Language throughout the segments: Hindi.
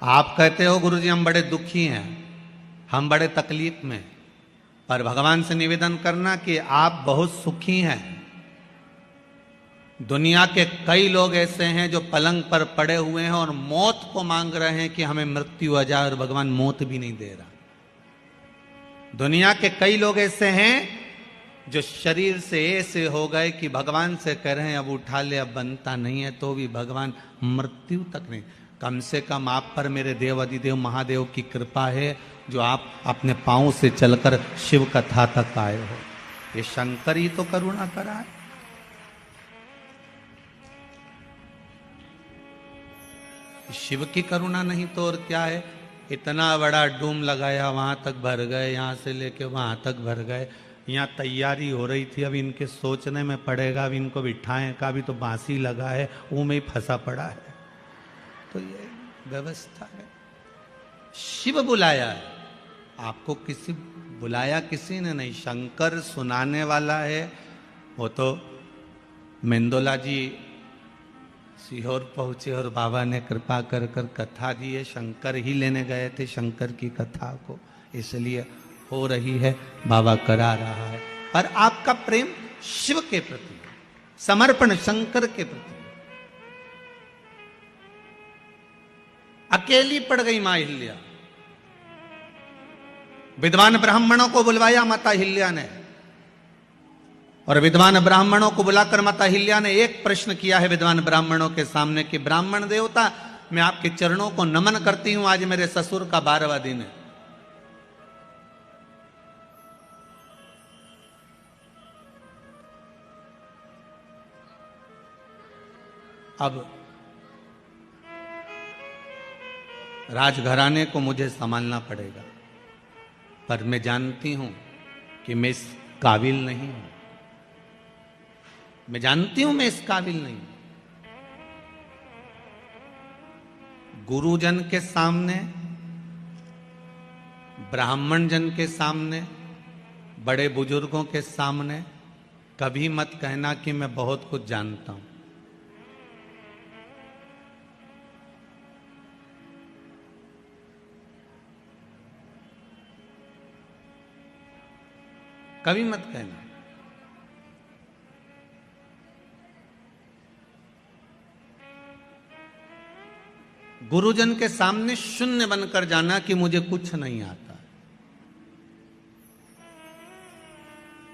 आप कहते हो गुरुजी हम बड़े दुखी हैं, हम बड़े तकलीफ में, पर भगवान से निवेदन करना कि आप बहुत सुखी हैं। दुनिया के कई लोग ऐसे हैं जो पलंग पर पड़े हुए हैं और मौत को मांग रहे हैं कि हमें मृत्यु आ जाए, और भगवान मौत भी नहीं दे रहा। दुनिया के कई लोग ऐसे हैं जो शरीर से ऐसे हो गए कि भगवान से कह रहे हैं अब उठा ले, अब बनता नहीं है, तो भी भगवान मृत्यु तक नहीं। कम से कम आप पर मेरे देव अधिदेव महादेव की कृपा है जो आप अपने पांव से चलकर शिव कथा तक आए हो। ये शंकर ही तो करुणा करा है। शिव की करुणा नहीं तो और क्या है। इतना बड़ा डूम लगाया, वहां तक भर गए, यहां से लेके वहां तक भर गए। यहाँ तैयारी हो रही थी, अब इनके सोचने में पड़ेगा, अब इनको बिठाएं का भी तो बांसी लगा है, वो में ही फंसा पड़ा है। तो ये व्यवस्था है। शिव बुलाया है आपको, किसी बुलाया किसी ने नहीं। शंकर सुनाने वाला है। वो तो मेंदोला जी सीहोर पहुंचे और बाबा ने कृपा कर कर कथा दी है। शंकर ही लेने गए थे शंकर की कथा को, इसलिए हो रही है, बाबा करा रहा है। पर आपका प्रेम शिव के प्रति, समर्पण शंकर के प्रति। अकेली पड़ गई मां अहिल्या। विद्वान ब्राह्मणों को बुलवाया माता अहिल्या ने, और विद्वान ब्राह्मणों को बुलाकर माता अहिल्या ने एक प्रश्न किया है विद्वान ब्राह्मणों के सामने कि ब्राह्मण देवता, मैं आपके चरणों को नमन करती हूं, आज मेरे ससुर का 12वां दिन है। अब राजघराने को मुझे संभालना पड़ेगा, पर मैं जानती हूं कि मैं इस काबिल नहीं हूं। मैं जानती हूं मैं इस काबिल नहीं हूं। गुरुजन के सामने, ब्राह्मण जन के सामने, बड़े बुजुर्गों के सामने कभी मत कहना कि मैं बहुत कुछ जानता हूं। कभी मत कहना। गुरुजन के सामने शून्य बनकर जाना कि मुझे कुछ नहीं आता।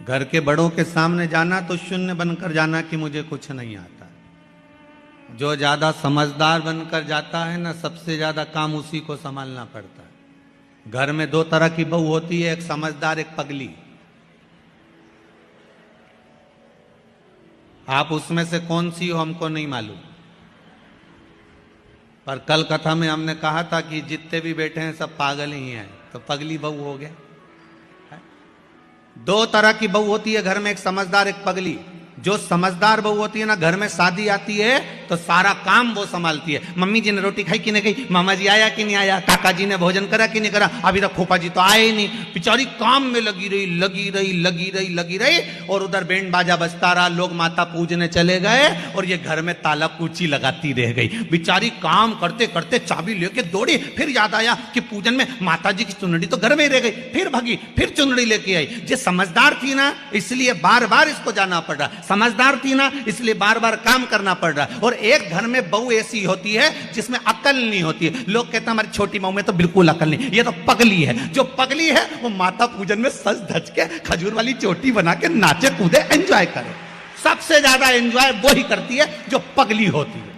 घर के बड़ों के सामने जाना तो शून्य बनकर जाना कि मुझे कुछ नहीं आता। जो ज्यादा समझदार बनकर जाता है ना, सबसे ज्यादा काम उसी को संभालना पड़ता है। घर में 2 तरह की बहू होती है, एक समझदार, एक पगली। आप उसमें से कौन सी हो हमको नहीं मालूम, पर कल कथा में हमने कहा था कि जितने भी बैठे हैं सब पागल ही हैं, तो पगली बहू हो गए। 2 तरह की बहू होती है घर में, एक समझदार, एक पगली। जो समझदार बहू होती है ना, घर में शादी आती है तो सारा काम वो संभालती है। मम्मी जी ने रोटी खाई कि नहीं खाई, मामा जी आया कि नहीं आया, काका जी ने भोजन करा कि नहीं करा, अभी तक फूफा जी तो आए ही नहीं। बेचारी काम में लगी रही लगी रही लगी रही लगी रही, और उधर बैंड बाजा बजता रहा, लोग माता पूजने चले गए, और ये घर में ताला कूची लगाती रह गई। बेचारी काम करते करते चाबी लेके दौड़ी, फिर याद आया कि पूजन में माता जी की चुनरी तो घर में ही रह गई, फिर भागी, फिर चुनरी लेके आई। ये समझदार थी ना, इसलिए बार बार इसको जाना पड़ रहा। समझदार थी ना, इसलिए बार बार काम करना पड़ रहा। और एक घर में बहू ऐसी होती है जिसमें अकल नहीं होती है। लोग कहते हैं हमारी छोटी बहू में तो बिल्कुल अकल नहीं, ये तो पगली है। जो पगली है वो माता पूजन में सज धज के खजूर वाली चोटी बना के नाचे कूदे, एंजॉय करे। सबसे ज्यादा एंजॉय वो ही करती है जो पगली होती है।